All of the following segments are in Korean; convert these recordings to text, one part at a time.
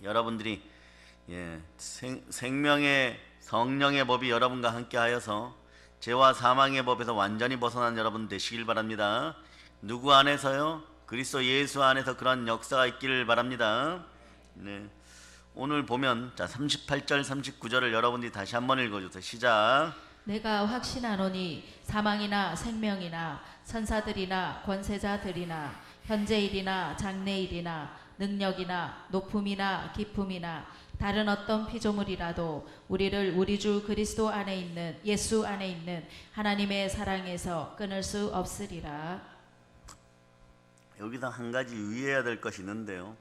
여러분들이 생명의 성령의 법이 여러분과 함께하여서 죄와 사망의 법에서 완전히 벗어난 여러분 되시길 바랍니다. 누구 안에서요? 그리스도 예수 안에서 그런 역사가 있기를 바랍니다. 오늘 보면 38절 39절을 여러분들이 다시 한번 읽어주세요. 시작. 내가 확신하노니 사망이나 생명이나 천사들이나 권세자들이나 현재일이나 장래일이나 능력이나 높음이나 기품이나 다른 어떤 피조물이라도 우리를 우리 주 그리스도 안에 있는 예수 안에 있는 하나님의 사랑에서 끊을 수 없으리라. 여기서 한 가지 유의해야 될 것이 있는데요.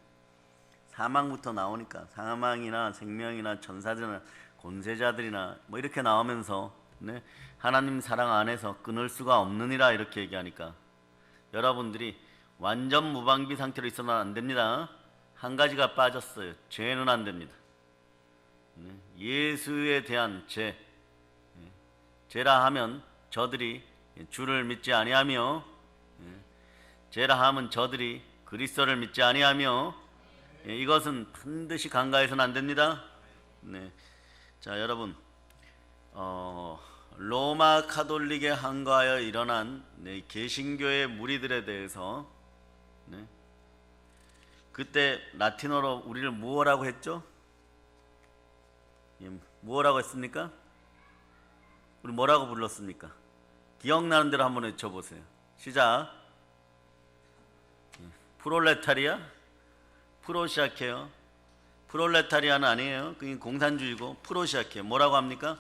사망부터 나오니까 사망이나 생명이나 천사들이나 권세자들이나 뭐 이렇게 나오면서 하나님 사랑 안에서 끊을 수가 없느니라 이렇게 얘기하니까 여러분들이 완전 무방비 상태로 있어는 안 됩니다. 한 가지가 빠졌어요. 죄는 안 됩니다. 예수에 대한 죄라 하면 저들이 주를 믿지 아니하며, 죄라 하면 저들이 그리스도를 믿지 아니하며, 이것은 반드시 간과해서는 안 됩니다. 자, 여러분, 로마 카톨릭에 항거하여 일어난 개신교의 무리들에 대해서 그때 라틴어로 우리를 무엇라고 했죠? 무엇라고 했습니까? 우리 뭐라고 불렀습니까? 기억나는 대로 한번 외쳐보세요. 시작. 프롤레타리아? 프로 시작해요. 프롤레타리아는 아니에요. 그게 공산주의고 프로 시작해요. 뭐라고 합니까?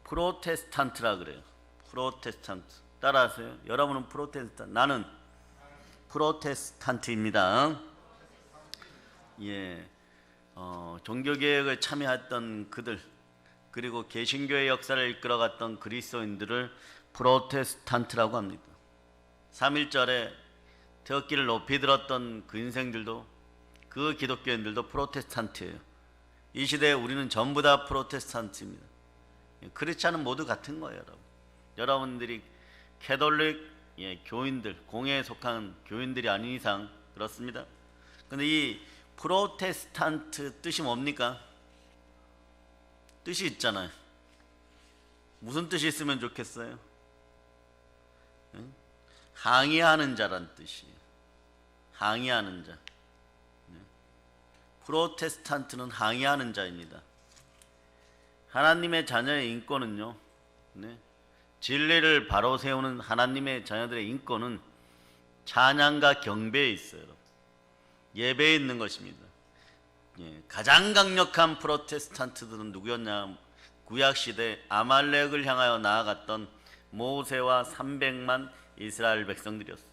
프로테스탄트라 그래요. 프로테스탄트. 따라하세요. 여러분은 프로테스탄트, 나는 프로테스탄트입니다. 종교개혁에 참여했던 그들, 그리고 개신교의 역사를 이끌어갔던 그리스도인들을 프로테스탄트라고 합니다. 3.1절에 태극기를 높이 들었던 그 인생들도, 그 기독교인들도 프로테스탄트예요. 이 시대에 우리는 전부 다 프로테스탄트입니다. 크리스찬은 모두 같은 거예요, 여러분. 여러분들이 캐톨릭 교인들, 공회에 속한 교인들이 아닌 이상 그렇습니다. 근데 이 프로테스탄트 뜻이 뭡니까? 뜻이 있잖아요. 무슨 뜻이 있으면 좋겠어요? 항의하는 자란 뜻이에요. 항의하는 자. 프로테스탄트는 항의하는 자입니다. 하나님의 자녀의 인권은요, 진리를 바로 세우는 하나님의 자녀들의 인권은 찬양과 경배에 있어요. 예배에 있는 것입니다. 가장 강력한 프로테스탄트들은 누구였냐? 구약시대 아말렉을 향하여 나아갔던 모세와 300만 이스라엘 백성들이었어요.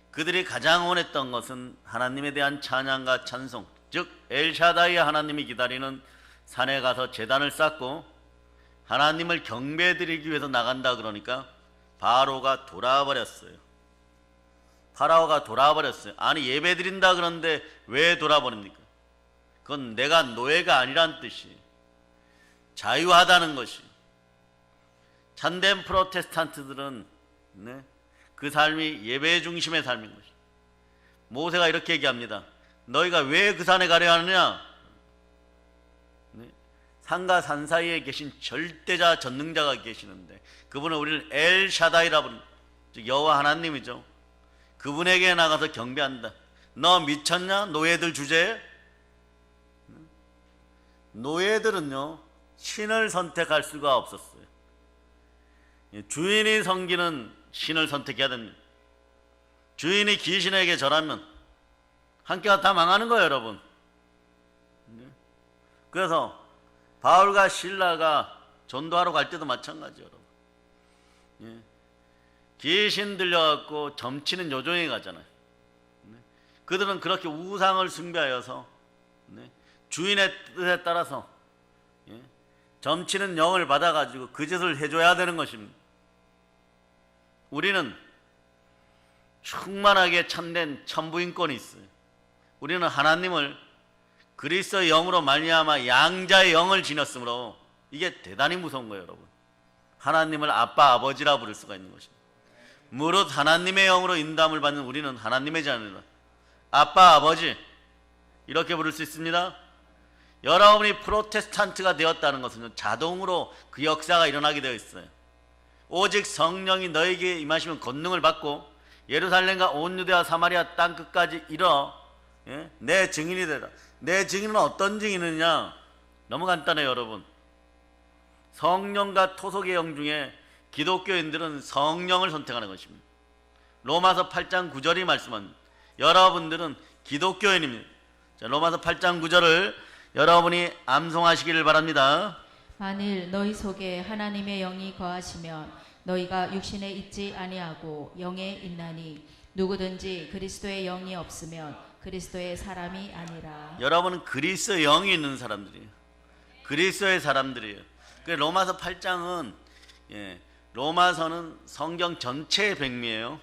그들이 가장 원했던 것은 하나님에 대한 찬양과 찬송, 즉 엘샤다이 하나님이 기다리는 산에 가서 제단을 쌓고 하나님을 경배드리기 위해서 나간다 그러니까 바로가 돌아버렸어요. 파라오가 돌아버렸어요. 아니, 예배드린다 그러는데 왜 돌아버립니까? 그건 내가 노예가 아니란 뜻이에요. 자유하다는 것이. 참된 프로테스탄트들은 그 삶이 예배 중심의 삶인 것이에요. 모세가 이렇게 얘기합니다. 너희가 왜 그 산에 가려 하느냐? 산과 산 사이에 계신 절대자 전능자가 계시는데 그분은 우리를 엘샤다이라 부릅니다. 즉 여호와 하나님이죠. 그분에게 나가서 경배한다. 너 미쳤냐? 노예들 주제에? 노예들은요, 신을 선택할 수가 없었어요. 주인이 섬기는 신을 선택해야 됩니다. 주인이 귀신에게 절하면 함께가 다 망하는 거예요, 여러분. 그래서 바울과 실라가 전도하러 갈 때도 마찬가지예요, 여러분. 귀신 들려갖고 점치는 요정에 가잖아요. 그들은 그렇게 우상을 숭배하여서 주인의 뜻에 따라서 점치는 영을 받아가지고 그 짓을 해줘야 되는 것입니다. 우리는 충만하게 참된 천부인권이 있어요. 우리는 하나님을 그리스도의 영으로 말미암아 양자의 영을 지녔으므로 이게 대단히 무서운 거예요, 여러분. 하나님을 아빠, 아버지라 부를 수가 있는 것입니다. 무릇 하나님의 영으로 인도함을 받는 우리는 하나님의 자녀다. 아빠, 아버지, 이렇게 부를 수 있습니다. 여러분이 프로테스탄트가 되었다는 것은 자동으로 그 역사가 일어나게 되어 있어요. 오직 성령이 너에게 임하시면 권능을 받고 예루살렘과 온 유대와 사마리아 땅 끝까지 이르러 내 증인이 되라. 내 증인은 어떤 증인이냐? 너무 간단해요, 여러분. 성령과 토속의 영 중에 기독교인들은 성령을 선택하는 것입니다. 로마서 8장 9절이 말씀한 여러분들은 기독교인입니다. 자, 로마서 8장 9절을 여러분이 암송하시기를 바랍니다. 만일 너희 속에 하나님의 영이 거하시면 너희가 육신에 있지 아니하고 영에 있나니 누구든지 그리스도의 영이 없으면 그리스도의 사람이 아니라. 여러분은 그리스도의 영이 있는 사람들이에요. 그리스도의 사람들이에요. 그 로마서 8장은 로마서는 성경 전체의 백미예요.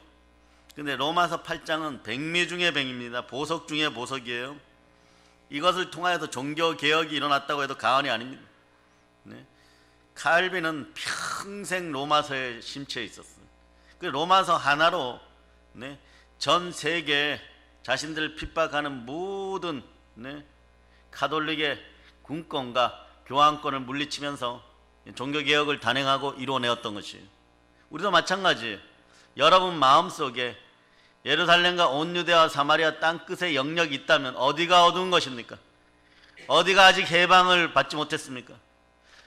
근데 로마서 8장은 백미 중의 백미입니다. 보석 중의 보석이에요. 이것을 통하여서 종교 개혁이 일어났다고 해도 과언이 아닙니다. 칼빈은 평생 로마서에 심취해 있었어요. 그 로마서 하나로 전 세계 자신들을 핍박하는 모든 가톨릭의 군권과 교황권을 물리치면서 종교개혁을 단행하고 이루어내었던 것이에요. 우리도 마찬가지예요. 여러분 마음속에 예루살렘과 온 유대와 사마리아 땅끝에 영역이 있다면 어디가 어두운 것입니까? 어디가 아직 해방을 받지 못했습니까?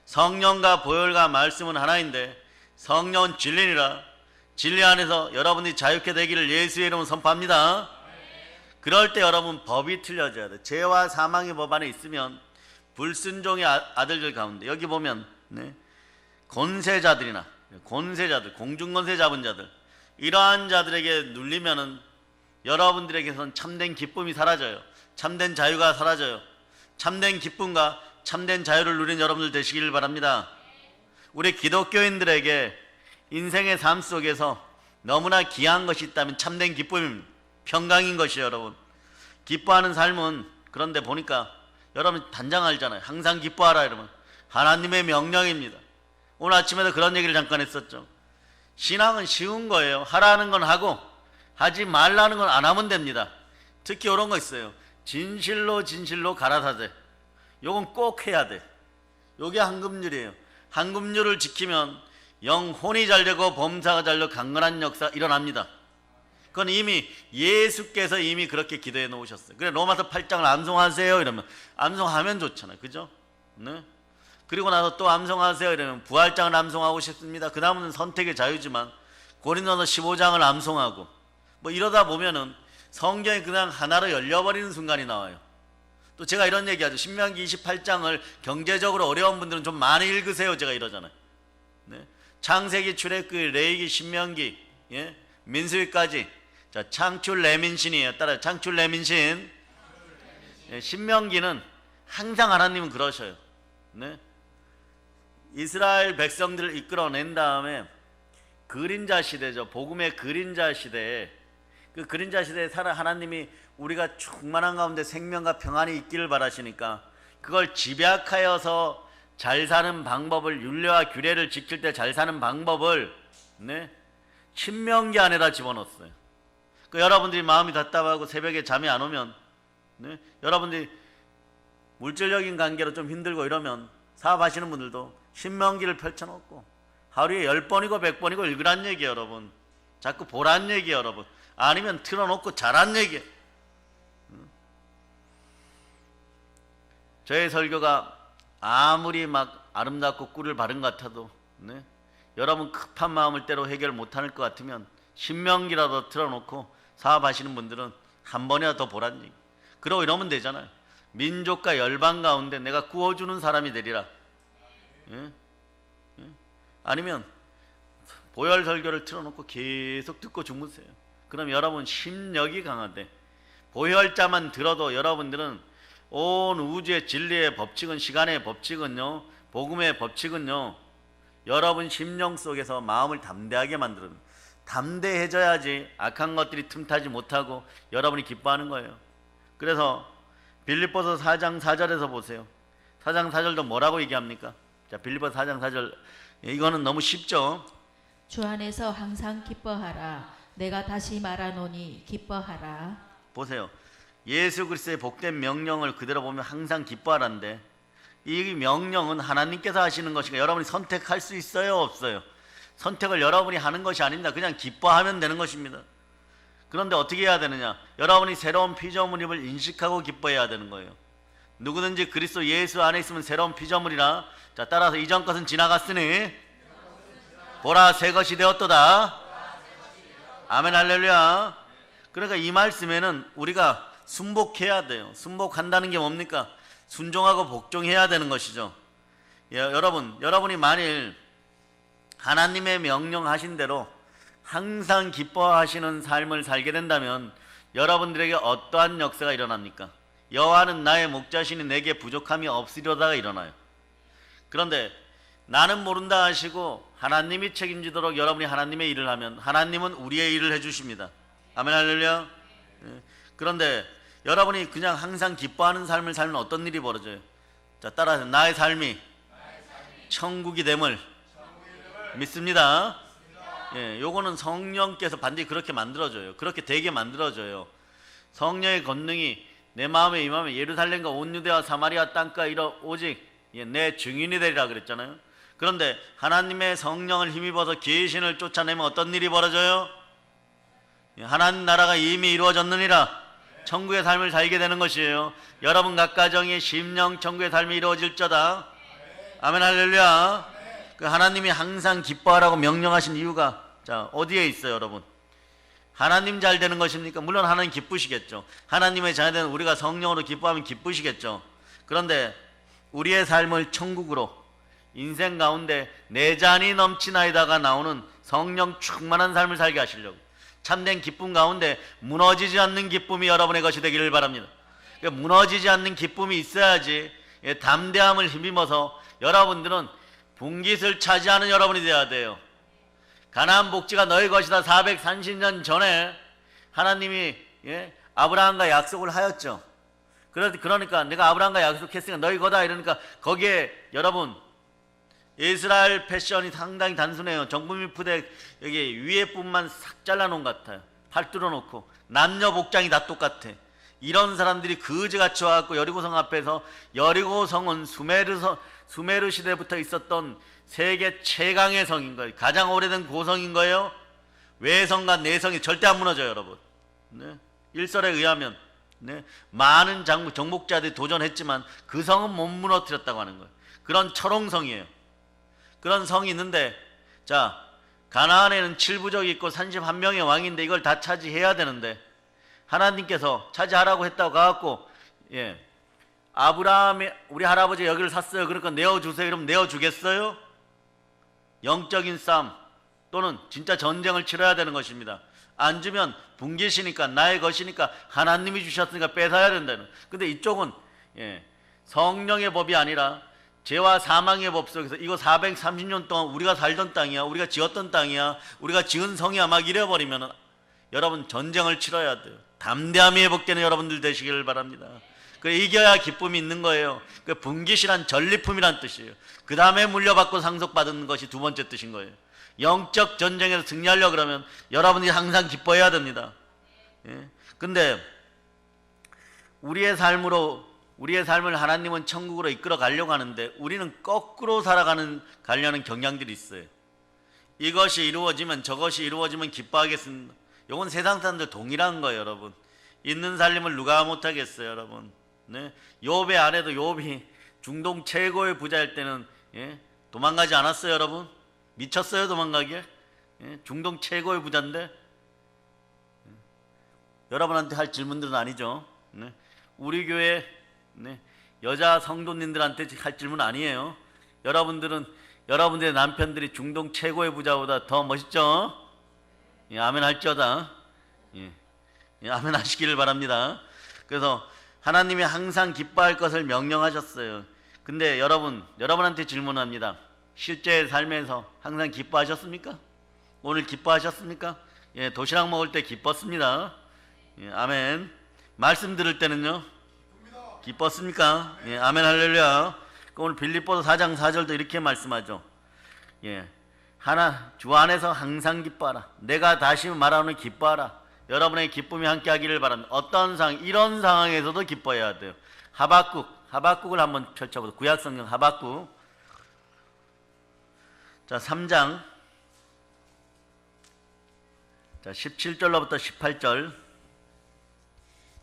성령과 보혈과 말씀은 하나인데 성령은 진리니라. 진리 안에서 여러분이 자유케 되기를 예수의 이름으로 선포합니다. 그럴 때 여러분 법이 틀려져야 돼. 죄와 사망의 법 안에 있으면 불순종의 아들들 가운데 여기 보면 권세자들이나 권세자들, 공중권세 잡은 자들 이러한 자들에게 눌리면은 여러분들에게선 참된 기쁨이 사라져요. 참된 자유가 사라져요. 참된 기쁨과 참된 자유를 누린 여러분들 되시기를 바랍니다. 우리 기독교인들에게 인생의 삶 속에서 너무나 귀한 것이 있다면 참된 기쁨입니다. 평강인 것이에요, 여러분. 기뻐하는 삶은 그런데 보니까 여러분 단장 알잖아요. 항상 기뻐하라 이러면 하나님의 명령입니다. 오늘 아침에도 그런 얘기를 잠깐 했었죠. 신앙은 쉬운 거예요. 하라는 건 하고 하지 말라는 건 안 하면 됩니다. 특히 이런 거 있어요. 진실로 진실로 가라사대. 요건 꼭 해야 돼. 요게 한금률이에요. 한금률을 지키면 영혼이 잘 되고 범사가 잘 되고 강건한 역사 일어납니다. 그건 이미 예수께서 이미 그렇게 기도해 놓으셨어요. 그래 로마서 8장을 암송하세요 이러면 암송하면 좋잖아요. 그죠? 네? 그리고 나서 또 암송하세요 이러면 부활장을 암송하고 싶습니다. 그 다음은 선택의 자유지만 고린도서 15장을 암송하고 뭐 이러다 보면은 성경이 그냥 하나로 열려버리는 순간이 나와요. 또 제가 이런 얘기하죠. 신명기 28장을 경제적으로 어려운 분들은 좀 많이 읽으세요. 제가 이러잖아요. 네? 창세기, 출애굽기, 레위기, 신명기, 민수기까지. 자, 창출 레민신이에요. 따라요. 창출 레민신. 신명기는 항상 하나님은 그러셔요. 네? 이스라엘 백성들을 이끌어낸 다음에 그림자 시대죠. 복음의 그림자 시대에 그 그림자 시대에 살아 하나님이 우리가 충만한 가운데 생명과 평안이 있기를 바라시니까 그걸 집약하여서 잘 사는 방법을 율례와 규례를 지킬 때 잘 사는 방법을 신명기 안에다 집어넣었어요. 그 여러분들이 마음이 답답하고 새벽에 잠이 안 오면 여러분들이 물질적인 관계로 좀 힘들고 이러면 사업하시는 분들도 신명기를 펼쳐놓고 하루에 10번이고 100번이고 읽으란 얘기예요. 여러분 자꾸 보란 얘기예요. 여러분 아니면 틀어놓고 자란 얘기예요. 저의 설교가 아무리 막 아름답고 꿀을 바른 것 같아도 여러분 급한 마음을 때로 해결 못할 것 같으면 신명기라도 틀어놓고 사업하시는 분들은 한 번이라도 더 보란 얘기. 그러고 이러면 되잖아요. 민족과 열방 가운데 내가 구워주는 사람이 되리라. 아니면 보혈 설교를 틀어놓고 계속 듣고 주무세요. 그럼 여러분 심력이 강하대. 보혈자만 들어도 여러분들은 온 우주의 진리의 법칙은 시간의 법칙은요 복음의 법칙은요 여러분 심령 속에서 마음을 담대하게 만들어요. 담대해져야지 악한 것들이 틈타지 못하고 여러분이 기뻐하는 거예요. 그래서 빌립보서 4장 4절에서 보세요. 4장 4절도 뭐라고 얘기합니까? 자, 빌립보서 4장 4절 이거는 너무 쉽죠. 주 안에서 항상 기뻐하라. 내가 다시 말하노니 기뻐하라. 보세요. 예수 그리스도의 복된 명령을 그대로 보면 항상 기뻐하란데, 이 명령은 하나님께서 하시는 것이니까 여러분이 선택할 수 있어요, 없어요? 선택을 여러분이 하는 것이 아닙니다. 그냥 기뻐하면 되는 것입니다. 그런데 어떻게 해야 되느냐? 여러분이 새로운 피조물임을 인식하고 기뻐해야 되는 거예요. 누구든지 그리스도 예수 안에 있으면 새로운 피조물이라. 자, 따라서 이전 것은 지나갔으니 보라 새 것이 되었도다. 아멘 할렐루야. 그러니까 이 말씀에는 우리가 순복해야 돼요. 순복한다는 게 뭡니까? 순종하고 복종해야 되는 것이죠. 여러분이 만일 하나님의 명령하신 대로 항상 기뻐하시는 삶을 살게 된다면 여러분들에게 어떠한 역사가 일어납니까? 여호와는 나의 목자시니 내게 부족함이 없으리로다가 일어나요. 그런데 나는 모른다 하시고 하나님이 책임지도록 여러분이 하나님의 일을 하면 하나님은 우리의 일을 해주십니다. 아멘 할렐루야. 그런데 여러분이 그냥 항상 기뻐하는 삶을 살면 어떤 일이 벌어져요? 자, 따라서 나의 삶이 천국이 됨을 믿습니다. 요거는 성령께서 반드시 그렇게 만들어줘요. 그렇게 되게 만들어줘요. 성령의 권능이 내 마음에 임하면 예루살렘과 온 유대와 사마리아 땅까지 이르러 오직 내 증인이 되리라 그랬잖아요. 그런데 하나님의 성령을 힘입어서 귀신을 쫓아내면 어떤 일이 벌어져요? 하나님 나라가 이미 이루어졌느니라. 천국의 삶을 살게 되는 것이에요. 여러분 각 가정의 심령 천국의 삶이 이루어질저다. 아멘 할렐루야. 그 하나님이 항상 기뻐하라고 명령하신 이유가 자 어디에 있어요, 여러분? 하나님 잘 되는 것입니까? 물론 하나님 기쁘시겠죠. 하나님의 자녀된 우리가 성령으로 기뻐하면 기쁘시겠죠. 그런데 우리의 삶을 천국으로 인생 가운데 내 잔이 넘치나이다가 나오는 성령 충만한 삶을 살게 하시려고 참된 기쁨 가운데 무너지지 않는 기쁨이 여러분의 것이 되기를 바랍니다. 그러니까 무너지지 않는 기쁨이 있어야지 담대함을 힘입어서 여러분들은 분깃을 차지하는 여러분이 되어야 돼요. 가나안 복지가 너희 것이다. 430년 전에 하나님이 아브라함과 약속을 하였죠. 그러니까 내가 아브라함과 약속했으니까 너희 거다 이러니까 거기에 여러분 이스라엘 패션이 상당히 단순해요. 정부미 푸대 여기 위에뿐만 싹 잘라놓은 것 같아요. 팔 뚫어놓고 남녀 복장이 다 똑같아. 이런 사람들이 그지같이 와갖고 여리고성 앞에서, 여리고성은 수메르 시대부터 있었던 세계 최강의 성인 거예요. 가장 오래된 고성인 거예요. 외성과 내성이 절대 안 무너져요, 여러분. 네. 일설에 의하면 많은 정복자들이 도전했지만 그 성은 못 무너뜨렸다고 하는 거예요. 그런 철옹성이에요. 그런 성이 있는데, 자 가나안에는 7부족이 있고 31명의 왕인데 이걸 다 차지해야 되는데 하나님께서 차지하라고 했다고 가갖고 아브라함이 우리 할아버지 여기를 샀어요. 그러니까 내어주세요. 이러면 내어주겠어요? 영적인 싸움 또는 진짜 전쟁을 치러야 되는 것입니다. 안 주면 분깃이니까 나의 것이니까 하나님이 주셨으니까 뺏어야 된다는. 근데 이쪽은 성령의 법이 아니라 죄와 사망의 법 속에서 이거 430년 동안 우리가 살던 땅이야, 우리가 지었던 땅이야, 우리가 지은 성이야 막 이래버리면 여러분 전쟁을 치러야 돼요. 담대함이 회복되는 여러분들 되시기를 바랍니다. 그 이겨야 기쁨이 있는 거예요. 그 분깃이란 전리품이란 뜻이에요. 그 다음에 물려받고 상속받은 것이 두 번째 뜻인 거예요. 영적 전쟁에서 승리하려고 그러면 여러분이 항상 기뻐해야 됩니다. 근데 우리의 삶을 하나님은 천국으로 이끌어 가려고 하는데 우리는 거꾸로 가려는 경향들이 있어요. 이것이 이루어지면 저것이 이루어지면 기뻐하겠습니다. 이건 세상 사람들 동일한 거예요, 여러분. 있는 살림을 누가 못하겠어요, 여러분. 욥의 아내도 욥이 중동 최고의 부자일 때는 도망가지 않았어요, 여러분? 미쳤어요, 도망가기에? 중동 최고의 부자인데 여러분한테 할 질문들은 아니죠. 우리 교회 여자 성도님들한테 할 질문 아니에요. 여러분들의 남편들이 중동 최고의 부자보다 더 멋있죠? 아멘 할지어다. 아멘 하시기를 바랍니다. 그래서 하나님이 항상 기뻐할 것을 명령하셨어요. 근데 여러분한테 질문합니다. 실제 삶에서 항상 기뻐하셨습니까? 오늘 기뻐하셨습니까? 도시락 먹을 때 기뻤습니다. 아멘. 말씀 들을 때는요? 기뻤습니까? 아멘 할렐루야. 오늘 빌립보서 4장 4절도 이렇게 말씀하죠. 주 안에서 항상 기뻐하라. 내가 다시 말하노니 기뻐하라. 여러분의 기쁨이 함께하기를 바랍니다. 어떤 상황, 이런 상황에서도 기뻐해야 돼요. 하박국을 한번 펼쳐보세요. 구약성경 하박국. 자, 3장. 자, 17절로부터 18절.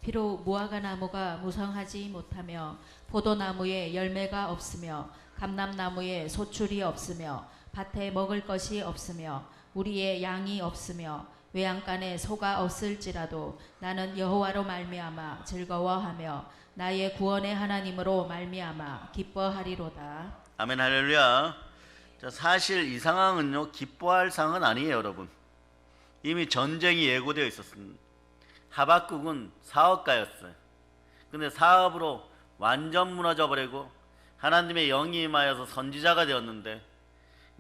비록 무화과 나무가 무성하지 못하며 포도나무에 열매가 없으며 감람나무에 소출이 없으며 밭에 먹을 것이 없으며 우리의 양이 없으며 외양간에 소가 없을지라도 나는 여호와로 말미암아 즐거워하며 나의 구원의 하나님으로 말미암아 기뻐하리로다. 아멘 할렐루야. 자, 사실 이 상황은요 기뻐할 상황은 아니에요, 여러분. 이미 전쟁이 예고되어 있었습니다. 하박국은 사업가였어요. 근데 사업으로 완전 무너져 버리고 하나님의 영이 임하여서 선지자가 되었는데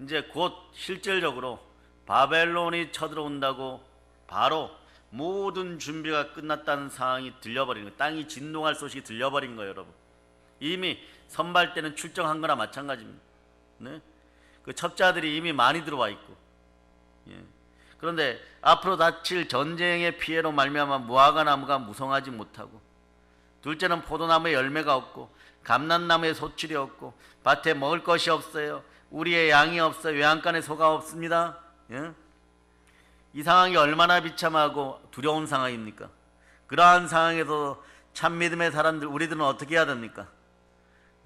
이제 곧 실질적으로 바벨론이 쳐들어온다고 바로 모든 준비가 끝났다는 상황이 들려버린 거예요. 땅이 진동할 소식이 들려버린 거예요, 여러분. 이미 선발 때는 출정한 거나 마찬가지입니다. 네? 그 첩자들이 이미 많이 들어와 있고, 예. 그런데 앞으로 닥칠 전쟁의 피해로 말미암아 무화과 나무가 무성하지 못하고, 둘째는 포도나무에 열매가 없고 감람나무에 소출이 없고 밭에 먹을 것이 없어요. 우리의 양이 없어요. 외양간에 소가 없습니다. 예? 이 상황이 얼마나 비참하고 두려운 상황입니까? 그러한 상황에서 참 믿음의 사람들, 우리들은 어떻게 해야 됩니까?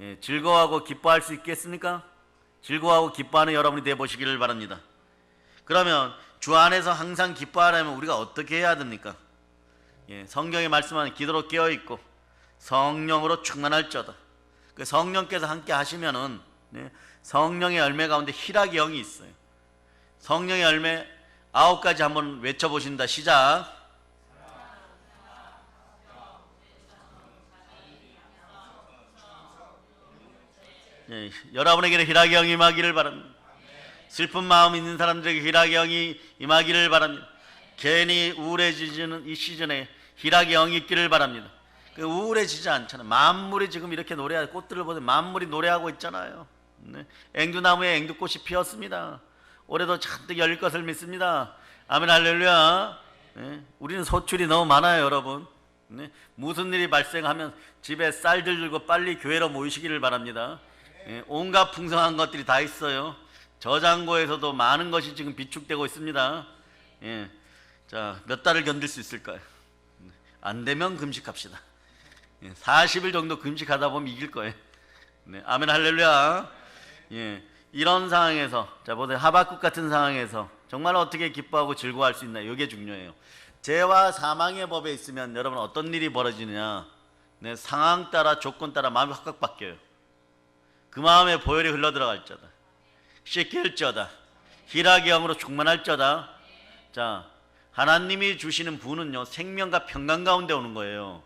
예, 즐거워하고 기뻐할 수 있겠습니까? 즐거워하고 기뻐하는 여러분이 되어보시기를 바랍니다. 그러면 주 안에서 항상 기뻐하려면 우리가 어떻게 해야 됩니까? 예, 성경에 말씀하는 기도로 깨어있고 성령으로 충만할지어다. 그 성령께서 함께 하시면은, 예, 성령의 열매 가운데 희락의 영이 있어요. 성령의 열매 9가지 한번 외쳐보신다. 시작. 예, 여러분에게는 희락의 영이 임하기를 바랍니다. 슬픈 마음 있는 사람들에게 희락의 영이 임하기를 바랍니다. 괜히 우울해지는 이 시즌에 희락의 영이 있기를 바랍니다. 우울해지지 않잖아요. 만물이 지금 이렇게 노래하고, 꽃들을 보세요. 만물이 노래하고 있잖아요. 네. 앵두나무에 앵두꽃이 피었습니다. 올해도 잔뜩 열릴 것을 믿습니다. 아멘 할렐루야. 네. 우리는 소출이 너무 많아요, 여러분. 네. 무슨 일이 발생하면 집에 쌀들 들고 빨리 교회로 모이시기를 바랍니다. 네. 온갖 풍성한 것들이 다 있어요. 저장고에서도 많은 것이 지금 비축되고 있습니다. 예. 자, 몇 달을 견딜 수 있을까요? 안 되면 금식합시다. 40일 정도 금식하다 보면 이길 거예요. 네. 아멘 할렐루야. 예. 이런 상황에서, 자 보세요. 하박국 같은 상황에서 정말 어떻게 기뻐하고 즐거워할 수 있나, 이게 중요해요. 죄와 사망의 법에 있으면 여러분 어떤 일이 벌어지느냐, 네, 상황 따라 조건 따라 마음이 확 바뀌어요. 그 마음에 보혈이 흘러들어갈지어다. 씻길지어다. 희락의 영으로 충만할지어다. 자, 하나님이 주시는 부는요 생명과 평강 가운데 오는 거예요.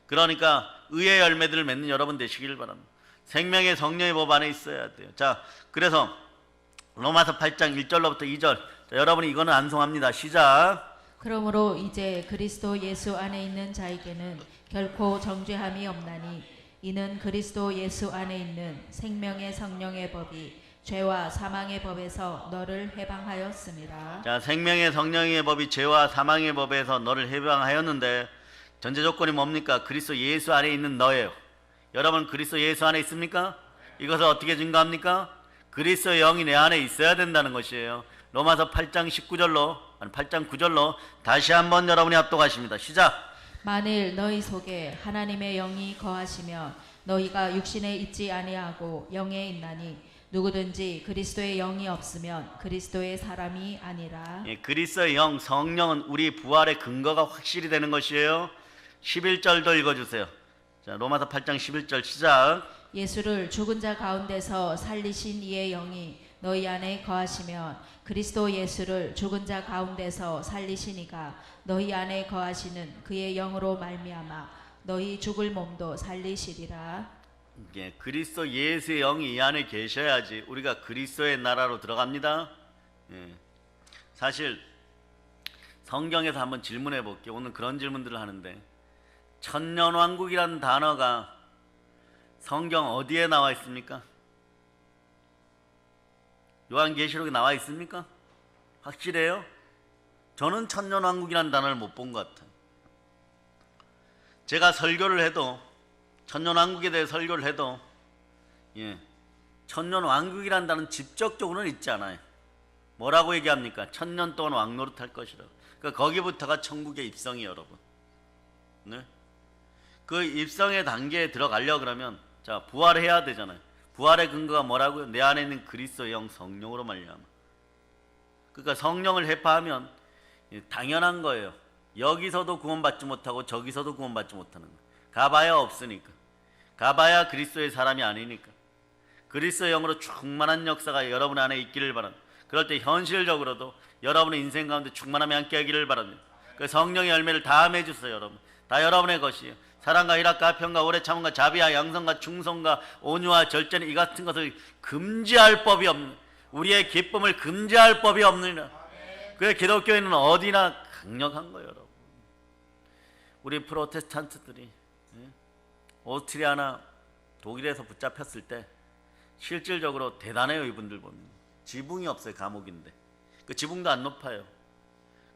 그러니까 의의 열매들을 맺는 여러분 되시기를 바랍니다. 생명의 성령의 법 안에 있어야 돼요. 자, 그래서 로마서 8장 1절로부터 2절. 자, 여러분이 이거는 안송합니다. 시작. 그러므로 이제 그리스도 예수 안에 있는 자에게는 결코 정죄함이 없나니 이는 그리스도 예수 안에 있는 생명의 성령의 법이 죄와 사망의 법에서 너를 해방하였습니다. 자, 생명의 성령의 법이 죄와 사망의 법에서 너를 해방하였는데 전제 조건이 뭡니까? 그리스도 예수 안에 있는 너예요. 여러분 그리스도 예수 안에 있습니까? 이것을 어떻게 증거합니까? 그리스도의 영이 내 안에 있어야 된다는 것이에요. 로마서 8장 19절로, 아니 8장 9절로 다시 한번 여러분이 합독하십니다. 시작. 만일 너희 속에 하나님의 영이 거하시면 너희가 육신에 있지 아니하고 영에 있나니 누구든지 그리스도의 영이 없으면 그리스도의 사람이 아니라. 예, 그리스도의 영, 성령은 우리 부활의 근거가 확실히 되는 것이에요. 11절도 읽어주세요. 자, 로마서 8장 11절 시작. 예수를 죽은 자 가운데서 살리신 이의 영이 너희 안에 거하시면 그리스도 예수를 죽은 자 가운데서 살리신 이가 너희 안에 거하시는 그의 영으로 말미암아 너희 죽을 몸도 살리시리라. 예, 그리스도 예수의 영이 이 안에 계셔야지 우리가 그리스도의 나라로 들어갑니다. 예, 사실 성경에서 한번 질문해 볼게요. 오늘 그런 질문들을 하는데, 천년왕국이라는 단어가 성경 어디에 나와 있습니까? 요한계시록에 나와 있습니까? 확실해요? 저는 천년왕국이라는 단어를 못 본 것 같아요. 제가 설교를 해도, 천년왕국에 대해 설교를 해도, 천년왕국이라는 단어는 직접적으로는 있지 않아요. 뭐라고 얘기합니까? 천년 동안 왕노릇할 것이라고. 그러니까 거기부터가 천국의 입성이 여러분. 네? 그 입성의 단계에 들어가려고 그러면 자, 부활해야 되잖아요. 부활의 근거가 뭐라고요? 내 안에 있는 그리스도의 영 성령으로 말미암아. 그러니까 성령을 해파하면 당연한 거예요. 여기서도 구원받지 못하고 저기서도 구원받지 못하는 거예요. 가봐야 없으니까. 가봐야 그리스도의 사람이 아니니까. 그리스도의 영으로 충만한 역사가 여러분 안에 있기를 바랍니다. 그럴 때 현실적으로도 여러분의 인생 가운데 충만함이 함께 하기를 바랍니다. 그 성령의 열매를 다 맺으세요. 여러분 다 여러분의 것이에요. 사랑과 희락과 평과 오래 참음과 자비와 양성과 충성과 온유와 절제는 이 같은 것을 금지할 법이 없는, 우리의 기쁨을 금지할 법이 없느니라. 그래 기독교인은 어디나 강력한 거예요. 여러분 우리 프로테스탄트들이 오스트리아나 독일에서 붙잡혔을 때 실질적으로 대단해요. 이분들 보면 지붕이 없어요. 감옥인데 그 지붕도 안 높아요.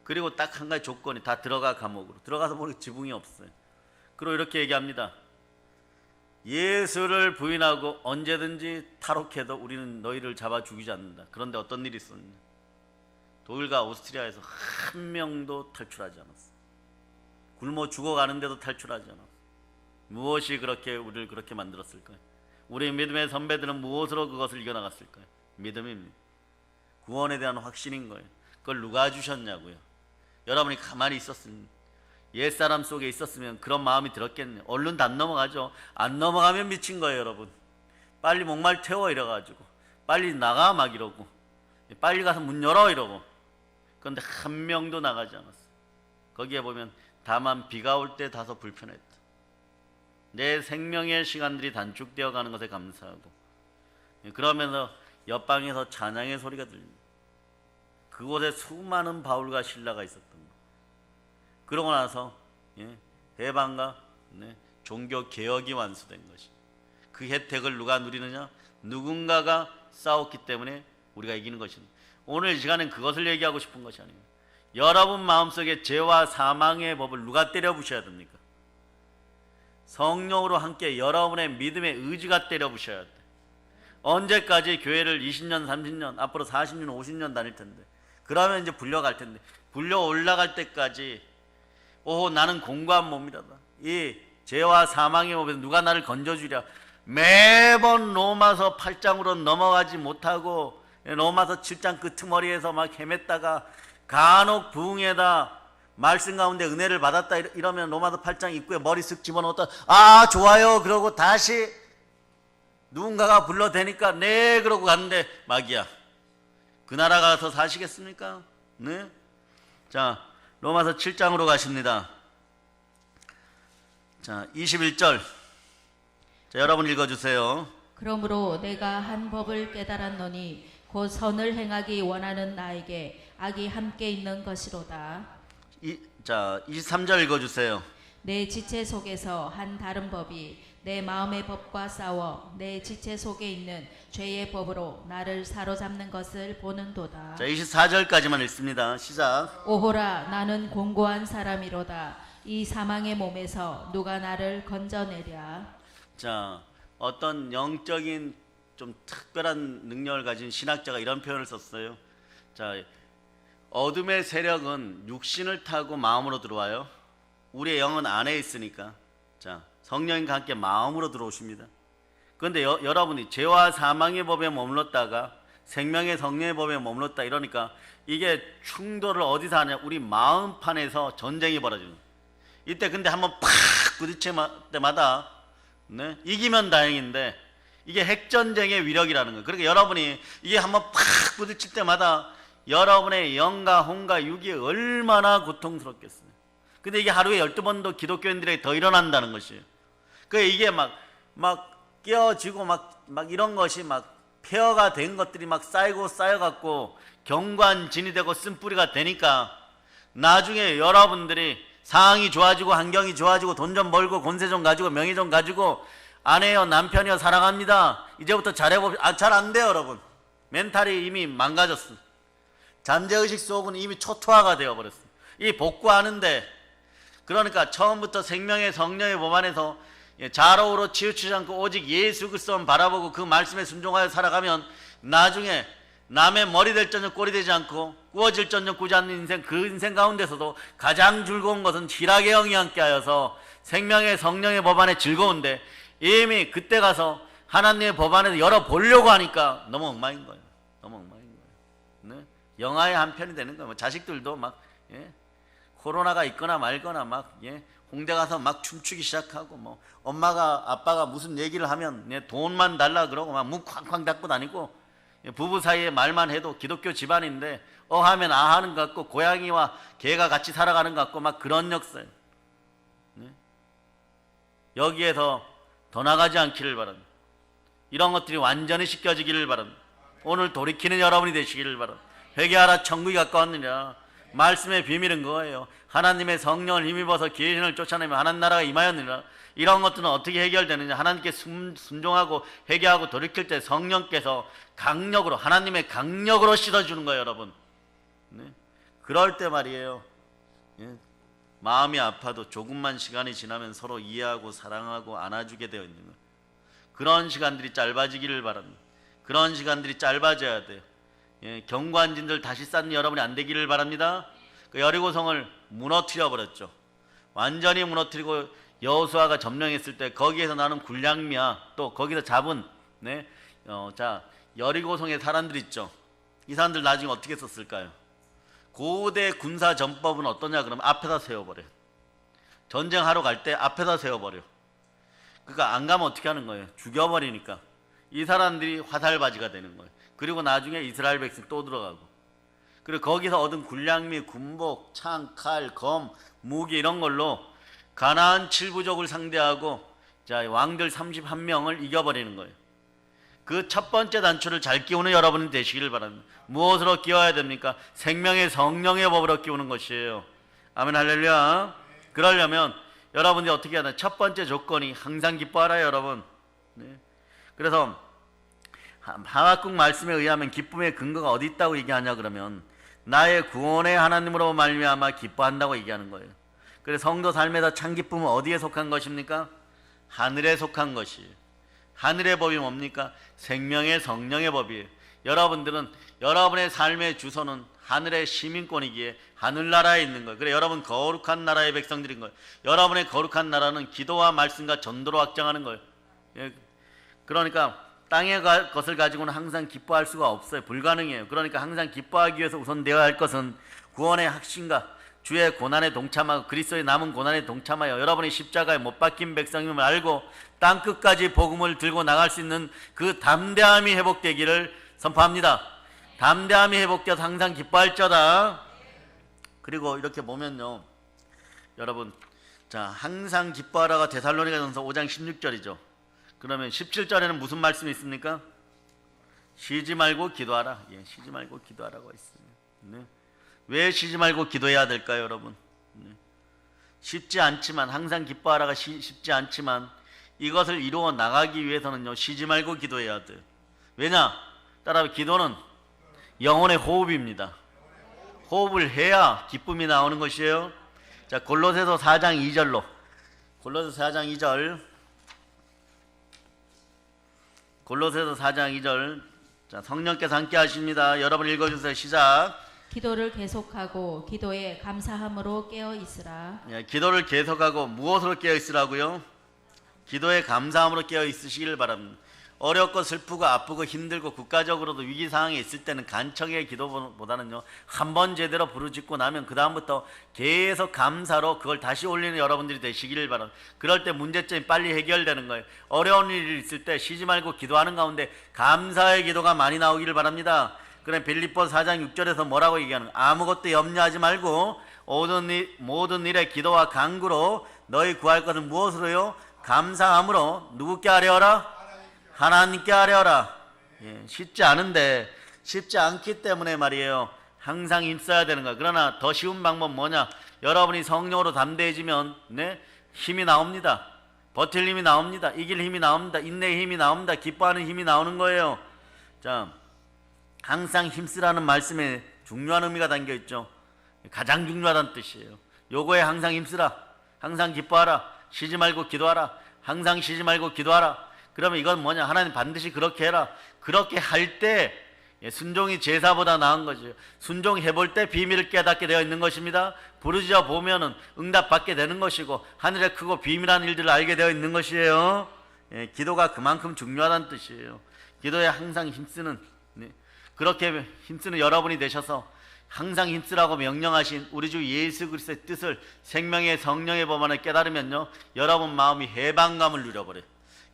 그리고 딱 한 가지 조건이 다 들어가 감옥으로 들어가서 보니 지붕이 없어요. 그리고 이렇게 얘기합니다. 예수를 부인하고 언제든지 탈옥해도 우리는 너희를 잡아 죽이지 않는다. 그런데 어떤 일이 있었냐? 독일과 오스트리아에서 한 명도 탈출하지 않았어. 굶어 죽어가는데도 탈출하지 않았어. 무엇이 그렇게 우리를 그렇게 만들었을까요? 우리 믿음의 선배들은 무엇으로 그것을 이겨나갔을까요? 믿음입니다. 구원에 대한 확신인 거예요. 그걸 누가 주셨냐고요? 여러분이 가만히 있었으면, 옛사람 속에 있었으면 그런 마음이 들었겠네요. 얼른 안 넘어가죠. 안 넘어가면 미친 거예요. 여러분 빨리 목말 태워 이래가지고 빨리 나가 막 이러고 빨리 가서 문 열어 이러고. 그런데 한 명도 나가지 않았어요. 거기에 보면 다만 비가 올 때 다소 불편했다. 내 생명의 시간들이 단축되어 가는 것에 감사하고. 그러면서 옆방에서 찬양의 소리가 들립니다. 그곳에 수많은 바울과 실라가 있었던 거. 그러고 나서 해방과 종교 개혁이 완수된 것이. 그 혜택을 누가 누리느냐? 누군가가 싸웠기 때문에 우리가 이기는 것입니다. 오늘 이 시간엔 그것을 얘기하고 싶은 것이 아닙니다. 여러분 마음속에 죄와 사망의 법을 누가 때려부셔야 됩니까? 성령으로 함께 여러분의 믿음의 의지가 때려부셔야 돼. 언제까지 교회를 20년, 30년, 앞으로 40년, 50년 다닐 텐데. 그러면 이제 불려갈 텐데. 불려 올라갈 때까지 오호 나는 공고한 몸이라다. 이 죄와 사망의 법에서 누가 나를 건져주랴. 매번 로마서 8장으로 넘어가지 못하고 로마서 7장 끄트머리에서 막 헤맸다가 간혹 부흥에다 말씀 가운데 은혜를 받았다 이러면 로마서 8장 입구에 머리 쓱 집어넣었다. 아 좋아요. 그러고 다시 누군가가 불러대니까 네 그러고 갔는데 막이야. 그 나라 가서 사시겠습니까? 네? 자 로마서 7장으로 가십니다. 자 21절. 자 여러분 읽어주세요. 그러므로 내가 한 법을 깨달았노니 곧 선을 행하기 원하는 나에게 악이 함께 있는 것이로다. 자 23절 읽어주세요. 내 지체 속에서 한 다른 법이 내 마음의 법과 싸워 내 지체 속에 있는 죄의 법으로 나를 사로잡는 것을 보는도다. 자 24절까지만 읽습니다. 시작. 오호라 나는 공고한 사람이로다. 이 사망의 몸에서 누가 나를 건져내랴. 자 어떤 영적인 좀 특별한 능력을 가진 신학자가 이런 표현을 썼어요. 자 어둠의 세력은 육신을 타고 마음으로 들어와요. 우리의 영은 안에 있으니까 자 성령님과 함께 마음으로 들어오십니다. 그런데 여러분이 죄와 사망의 법에 머물렀다가 생명의 성령의 법에 머물렀다 이러니까 이게 충돌을 어디서 하냐? 우리 마음판에서 전쟁이 벌어집니다. 이때 근데 한번 팍 부딪힐 때마다 이기면 다행인데 이게 핵전쟁의 위력이라는 거예요. 그러니까 여러분이 이게 한번 팍 부딪힐 때마다 여러분의 영과 혼과 육이 얼마나 고통스럽겠어요. 근데 이게 하루에 12번도 기독교인들에게 더 일어난다는 것이에요. 이게 막 깨어지고 막 이런 것이 막 폐허가 된 것들이 막 쌓여갖고 경관진이 되고 쓴뿌리가 되니까 나중에 여러분들이 상황이 좋아지고 환경이 좋아지고 돈 좀 벌고 권세 좀 가지고 명예 좀 가지고 아내요 남편이요 사랑합니다. 이제부터 잘해봅시다. 잘 안 돼요 여러분. 멘탈이 이미 망가졌어. 잠재의식 속은 이미 초토화가 되어버렸어요. 이 복구하는데, 그러니까 처음부터 생명의 성령의 몸 안에서 좌로우로 치우치지 않고 오직 예수 그리스도만 바라보고 그 말씀에 순종하여 살아가면 나중에 남의 머리 될 전적 꼴이 되지 않고 꾸어질 전적 꾸지 않는 인생, 그 인생 가운데서도 가장 즐거운 것은 희락의 영이 함께 하여서 생명의 성령의 법 안에 즐거운데, 이미 그때 가서 하나님의 법 안에서 열어보려고 하니까 너무 엉망인 거예요. 너무 엉망인 거예요. 네? 영화의 한 편이 되는 거예요. 자식들도 막 코로나가 있거나 말거나 막 홍대 가서 막 춤추기 시작하고, 뭐 엄마가 아빠가 무슨 얘기를 하면 돈만 달라 그러고 막 문 쾅쾅 닫고 다니고, 부부 사이에 말만 해도 기독교 집안인데 하면 하는 것 같고, 고양이와 개가 같이 살아가는 것 같고, 막 그런 역사예요. 여기에서 더 나가지 않기를 바랍니다. 이런 것들이 완전히 씻겨지기를 바랍니다. 오늘 돌이키는 여러분이 되시기를 바랍니다. 회개하라, 천국이 가까웠느냐. 말씀의 비밀은 그거예요. 하나님의 성령을 힘입어서 귀신을 쫓아내면 하나님 나라가 임하였느니라. 이런 것들은 어떻게 해결되느냐. 하나님께 순종하고 회개하고 돌이킬 때 성령께서 강력으로, 하나님의 강력으로 씻어주는 거예요, 여러분. 네? 그럴 때 말이에요, 마음이 아파도 조금만 시간이 지나면 서로 이해하고 사랑하고 안아주게 되어 있는 거예요. 그런 시간들이 짧아지기를 바랍니다. 그런 시간들이 짧아져야 돼요. 경관진들 다시 쌓는 여러분이 안 되기를 바랍니다. 그 여리고성을 무너뜨려 버렸죠. 완전히 무너뜨리고 여호수아가 점령했을 때 거기에서 나는 군량미야, 또 거기서 잡은 여리고성의 사람들 있죠. 이 사람들 나중에 어떻게 썼을까요? 고대 군사 전법은 어떠냐 그러면 앞에다 세워버려요. 전쟁하러 갈 때 앞에다 세워버려. 그러니까 안 가면 어떻게 하는 거예요? 죽여버리니까 이 사람들이 화살바지가 되는 거예요. 그리고 나중에 이스라엘 백성 또 들어가고, 그리고 거기서 얻은 군량미, 군복, 창, 칼, 검, 무기 이런 걸로 가나안 7부족을 상대하고 왕들 31명을 이겨버리는 거예요. 그 첫 번째 단추를 잘 끼우는 여러분이 되시기를 바랍니다. 무엇으로 끼워야 됩니까? 생명의 성령의 법으로 끼우는 것이에요. 아멘, 할렐루야. 그러려면 여러분들이 어떻게 해야 되나? 첫 번째 조건이 항상 기뻐하라, 여러분. 네. 그래서 하박국 말씀에 의하면 기쁨의 근거가 어디 있다고 얘기하냐 그러면 나의 구원의 하나님으로 말미암아 기뻐한다고 얘기하는 거예요. 그래서 성도 삶에서 참 기쁨은 어디에 속한 것입니까? 하늘에 속한 것이에요. 하늘의 법이 뭡니까? 생명의 성령의 법이에요. 여러분들은 여러분의 삶의 주소는 하늘의 시민권이기에 하늘나라에 있는 거예요. 그래, 여러분 거룩한 나라의 백성들인 거예요. 여러분의 거룩한 나라는 기도와 말씀과 전도로 확장하는 거예요. 그러니까 땅의 것을 가지고는 항상 기뻐할 수가 없어요. 불가능해요. 그러니까 항상 기뻐하기 위해서 우선 되어야 할 것은 구원의 확신과 주의 고난에 동참하고 그리스도의 남은 고난에 동참하여 여러분이 십자가에 못 박힌 백성임을 알고 땅끝까지 복음을 들고 나갈 수 있는 그 담대함이 회복되기를 선포합니다. 담대함이 회복되어서 항상 기뻐할지어다. 그리고 이렇게 보면요, 여러분, 항상 기뻐하라가 데살로니가전서 5장 16절이죠. 그러면 17절에는 무슨 말씀이 있습니까? 쉬지 말고 기도하라. 쉬지 말고 기도하라고 있어요. 네. 왜 쉬지 말고 기도해야 될까요, 여러분? 네. 쉽지 않지만, 항상 기뻐하라가 쉽지 않지만 이것을 이루어 나가기 위해서는요, 쉬지 말고 기도해야 돼요. 왜냐? 따라서 기도는 영혼의 호흡입니다. 호흡을 해야 기쁨이 나오는 것이에요. 자, 골로새서 4장 2절로, 골로새서 4장 2절, 골로새서 4장 2절. 자, 성령께서 함께 하십니다. 여러분 읽어주세요. 시작. 기도를 계속하고 기도에 감사함으로 깨어 있으라. 기도를 계속하고 무엇으로 깨어 있으라고요? 기도에 감사함으로 깨어 있으시기를 바랍니다. 어렵고 슬프고 아프고 힘들고 국가적으로도 위기 상황에 있을 때는 간청의 기도보다는요, 한 번 제대로 부르짖고 나면 그 다음부터 계속 감사로 그걸 다시 올리는 여러분들이 되시기를 바랍니다. 그럴 때 문제점이 빨리 해결되는 거예요. 어려운 일이 있을 때 쉬지 말고 기도하는 가운데 감사의 기도가 많이 나오기를 바랍니다. 그래, 빌립보서 4장 6절에서 뭐라고 얘기하는 거예요? 아무것도 염려하지 말고 모든 일에 기도와 간구로 너희 구할 것은 무엇으로요? 감사함으로. 누구께 아뢰어라? 하나님께 아뢰어라. 쉽지 않은데, 쉽지 않기 때문에 말이에요, 항상 힘써야 되는 거야. 그러나 더 쉬운 방법 뭐냐? 여러분이 성령으로 담대해지면 힘이 나옵니다. 버틸 힘이 나옵니다. 이길 힘이 나옵니다. 인내의 힘이 나옵니다. 기뻐하는 힘이 나오는 거예요. 자, 항상 힘쓰라는 말씀에 중요한 의미가 담겨 있죠. 가장 중요하다는 뜻이에요. 요거에 항상 힘쓰라. 항상 기뻐하라. 쉬지 말고 기도하라. 항상 쉬지 말고 기도하라. 그러면 이건 뭐냐? 하나님 반드시 그렇게 해라. 그렇게 할 때 순종이 제사보다 나은 거죠. 순종해 볼 때 비밀을 깨닫게 되어 있는 것입니다. 부르짖어 보면은 응답받게 되는 것이고 하늘에 크고 비밀한 일들을 알게 되어 있는 것이에요. 기도가 그만큼 중요하다는 뜻이에요. 기도에 항상 힘쓰는, 그렇게 힘쓰는 여러분이 되셔서 항상 힘쓰라고 명령하신 우리 주 예수 그리스도의 뜻을 생명의 성령의 법 안에 깨달으면요, 여러분 마음이 해방감을 누려버려요.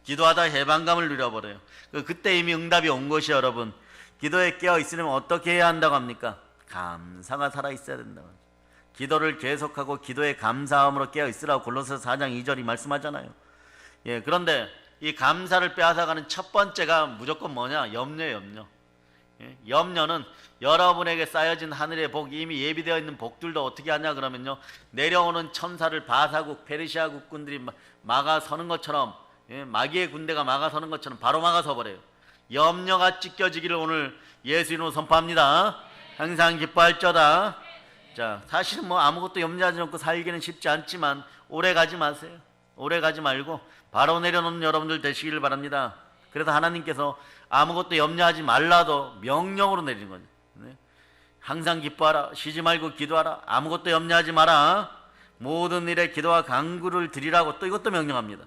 기도하다 해방감을 누려버려요. 그때 이미 응답이 온 것이 여러분. 기도에 깨어 있으려면 어떻게 해야 한다고 합니까? 감사가 살아 있어야 된다고. 기도를 계속하고 기도에 감사함으로 깨어 있으라고 골로새서 4장 2절이 말씀하잖아요. 그런데 이 감사를 빼앗아가는 첫 번째가 무조건 뭐냐? 염려예요, 염려. 염려는 여러분에게 쌓여진 하늘의 복이 이미 예비되어 있는 복들도 어떻게 하냐 그러면요, 내려오는 천사를 바사국 페르시아 국군들이 막아서는 것처럼, 마귀의 군대가 막아서는 것처럼 바로 막아서 버려요. 염려가 찢겨지기를 오늘 예수 이름으로 선포합니다. 항상 기뻐할저다. 자, 사실은 뭐 아무것도 염려하지 않고 살기는 쉽지 않지만 오래 가지 마세요. 오래 가지 말고 바로 내려놓는 여러분들 되시기를 바랍니다. 그래서 하나님께서 아무것도 염려하지 말라도 명령으로 내리는 거죠. 항상 기뻐하라. 쉬지 말고 기도하라. 아무것도 염려하지 마라. 모든 일에 기도와 간구를 드리라고 또 이것도 명령합니다.